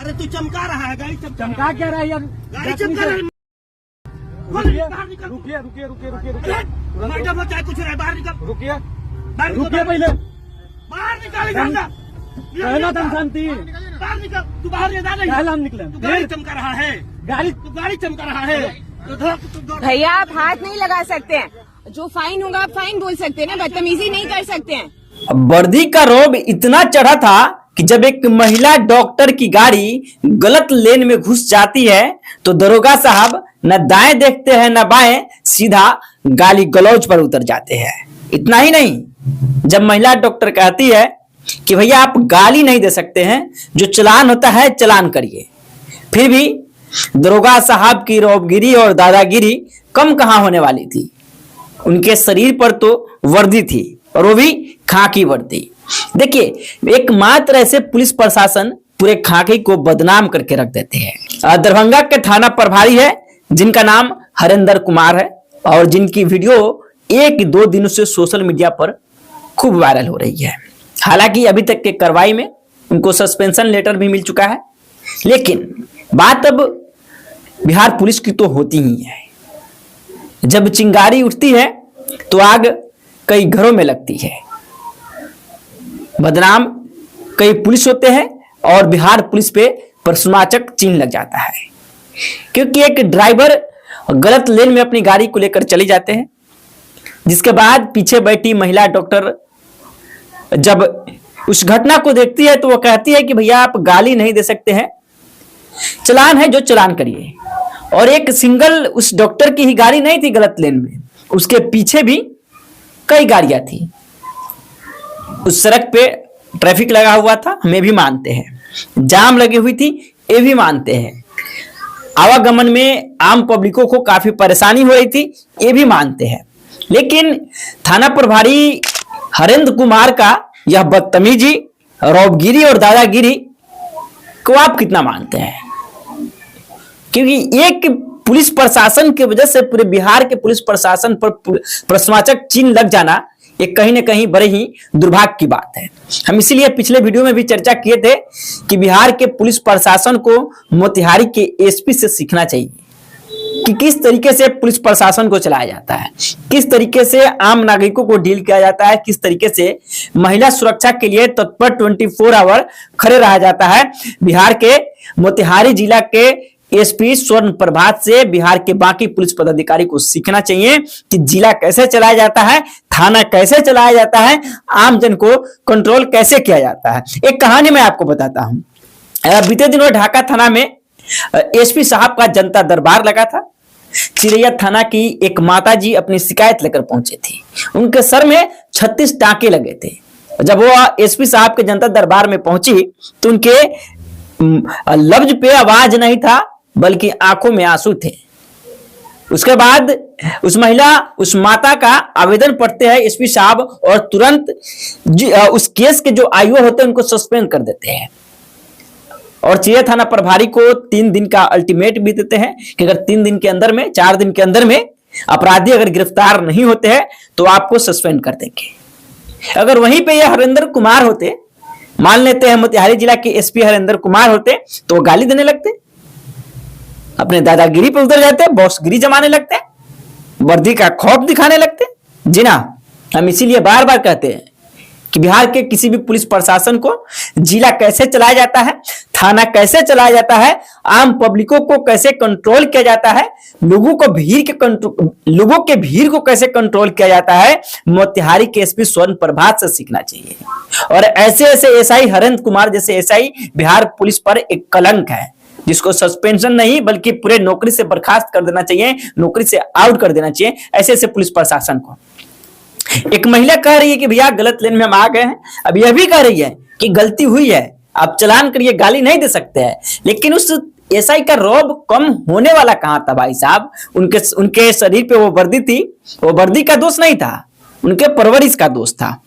अरे तू चमका रहा है, गाड़ी चमका क्या रहा है यार? गाड़ी चमका रहा है। रुकिए रुकिए रुकिए रुकिए रुकिए मैडम चाहे कुछ रहे, बाहर निकल, रुकिए बाहर निकल, रुकिए पहले बाहर निकाल, कहना था शांति। बाहर निकल, तू बाहर नहीं जा, पहले हम निकले, तू गाड़ी चमका रहा है, गाड़ी गाड़ी चमका रहा है। भैया आप हाथ नहीं लगा सकते हैं, जो फाइन होगा आप फाइन बोल सकते हैं ना, बदतमीजी नहीं कर सकते हैं। वर्दी का रौब इतना चढ़ा था कि जब एक महिला डॉक्टर की गाड़ी गलत लेन में घुस जाती है तो दरोगा साहब न दाएं देखते हैं न बाएं, सीधा गाली गलौज पर उतर जाते हैं। इतना ही नहीं, जब महिला डॉक्टर कहती है कि भैया आप गाली नहीं दे सकते हैं, जो चालान होता है चालान करिए, फिर भी दरोगा साहब की रौबगिरी और दादागिरी कम कहां होने वाली थी। उनके शरीर पर तो वर्दी थी और वो भी खाकी वर्दी। देखिए, एकमात्र ऐसे पुलिस प्रशासन पूरे खाकी को बदनाम करके रख देते हैं। दरभंगा के थाना प्रभारी है जिनका नाम हरेंद्र कुमार है और जिनकी वीडियो 1-2 दिनों से सोशल मीडिया पर खूब वायरल हो रही है। हालांकि अभी तक के कार्रवाई में उनको सस्पेंशन लेटर भी मिल चुका है, लेकिन बात अब बिहार पुलिस की तो होती ही है। जब चिंगारी उठती है तो आग कई घरों में लगती है। बदनाम कई पुलिस होते हैं और बिहार पुलिस पे प्रश्नवाचक चिन्ह लग जाता है, क्योंकि एक ड्राइवर गलत लेन में अपनी गाड़ी को लेकर चले जाते हैं, जिसके बाद पीछे बैठी महिला डॉक्टर जब उस घटना को देखती है तो वो कहती है कि भैया आप गाली नहीं दे सकते हैं, चालान है जो चालान करिए। और एक सिंगल उस डॉक्टर की ही गाड़ी नहीं थी गलत लेन में, उसके पीछे भी कई गाड़ियां थी। उस सड़क पे ट्रैफिक लगा हुआ था, हमें भी मानते हैं, जाम लगी हुई थी, ये भी मानते हैं, आवागमन में आम पब्लिकों को काफी परेशानी हो रही थी, ये भी मानते हैं। लेकिन थाना प्रभारी हरेंद्र कुमार का यह बदतमीजी, रौबगिरी और दादागिरी को आप कितना मानते हैं? क्योंकि एक पुलिस प्रशासन की वजह से पूरे बिहार के पुलिस प्रशासन पर प्रश्नवाचक चिन्ह लग जाना ये कहीं ना कहीं बड़े ही दुर्भाग्य की बात है। हम इसीलिए पिछले वीडियो में भी चर्चा किए थे कि बिहार के पुलिस प्रशासन को मोतिहारी के एसपी से सीखना चाहिए कि किस तरीके से पुलिस प्रशासन को चलाया जाता है, किस तरीके से आम नागरिकों को डील किया जाता है, किस तरीके से महिला सुरक्षा के लिए तत्पर 24 आवर खड़े रहा जाता है। बिहार के मोतिहारी जिला के एसपी स्वर्ण प्रभात से बिहार के बाकी पुलिस पदाधिकारी को सीखना चाहिए कि जिला कैसे चलाया जाता है, थाना कैसे चलाया जाता है, आम जन को कंट्रोल कैसे किया जाता है। एक कहानी मैं आपको बताता हूं। बीते दिनों ढाका थाना में एसपी साहब का जनता दरबार लगा था। चिरैया थाना की एक माताजी अपनी शिकायत लेकर पहुंचे थी। उनके सर में 36 टांके लगे थे। जब वो एसपी साहब के जनता दरबार में पहुंची तो उनके लफ्ज पे आवाज नहीं था, बल्कि आंखों में आंसू थे। उसके बाद उस महिला, उस माता का आवेदन पढ़ते हैं एसपी साहब और तुरंत उस केस के जो आईओ होते हैं उनको सस्पेंड कर देते हैं और चिरैया थाना प्रभारी को 3 दिन का अल्टीमेट भी देते हैं कि अगर 3 दिन के अंदर में, 4 दिन के अंदर में अपराधी अगर गिरफ्तार नहीं होते हैं तो आपको सस्पेंड कर देंगे। अगर वहीं पे ये हरेंद्र कुमार होते, मान लेते हैं मोतिहारी जिला के एसपी हरेंद्र कुमार होते, तो वो गाली देने लगते, अपने दादागिरी पर उतर जाते, बॉसगिरी जमाने लगते, वर्दी का खौफ दिखाने लगते। जी ना, हम इसीलिए बार बार कहते हैं कि बिहार के किसी भी पुलिस प्रशासन को जिला कैसे चलाया जाता है, थाना कैसे चलाया जाता है, आम पब्लिकों को कैसे कंट्रोल किया जाता है, लोगों के भीड़ को कैसे कंट्रोल किया जाता है, मोतिहारी के एसपी स्वर्ण प्रभात से सीखना चाहिए। और ऐसे ऐसे एसआई हरेंद्र कुमार जैसे एसआई बिहार पुलिस पर एक कलंक है, जिसको सस्पेंशन नहीं बल्कि पूरे नौकरी से बर्खास्त कर देना चाहिए, नौकरी से आउट कर देना चाहिए ऐसे ऐसे पुलिस प्रशासन को। एक महिला कह रही है कि भैया गलत लेन में हम आ गए हैं, अब यह भी कह रही है कि गलती हुई है, आप चालान करिए, गाली नहीं दे सकते हैं। लेकिन उस एसआई का रौब कम होने वाला कहां था भाई साहब? उनके शरीर पे वो वर्दी थी, वो वर्दी का दोष नहीं था, उनके परवरिश का दोष था,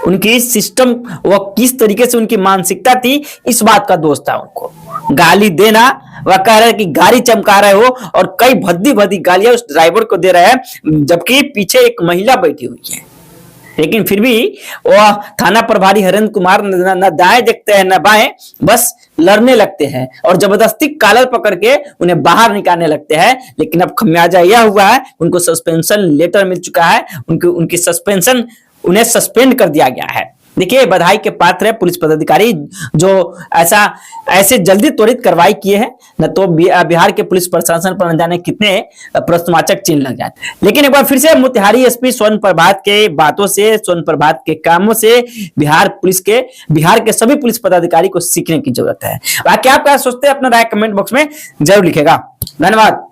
उनकी सिस्टम, वो किस तरीके से उनकी मानसिकता थी, इस बात का दोष था उनको। गाली देना, वह कह रहे कि गाड़ी चमका रहे हो, और कई भद्दी भद्दी गालियां उस ड्राइवर को दे रहे हैं, जबकि पीछे एक महिला बैठी हुई है। लेकिन फिर भी वह थाना प्रभारी हरेंद्र कुमार न दाएं देखते हैं न बाएं, बस लड़ने लगते हैं और जबरदस्ती कॉलर पकड़ के उन्हें बाहर निकालने लगते हैं। लेकिन अब खमियाजा यह हुआ है, उनको सस्पेंशन लेटर मिल चुका है, उनकी सस्पेंशन, उन्हें सस्पेंड कर दिया गया है। देखिए, बधाई के पात्र है पुलिस पदाधिकारी जो ऐसे जल्दी त्वरित कार्रवाई किए हैं, न तो बिहार के पुलिस प्रशासन पर न जाने कितने प्रश्नवाचक चिन्ह लग जाते। लेकिन एक बार फिर से मोतिहारी एसपी स्वर्ण प्रभात के बातों से, स्वर्ण प्रभात के कामों से बिहार के सभी पुलिस पदाधिकारी को सीखने की जरूरत है। बाकी आप क्या सोचते हैं, अपना राय कमेंट बॉक्स में जरूर लिखेगा। धन्यवाद।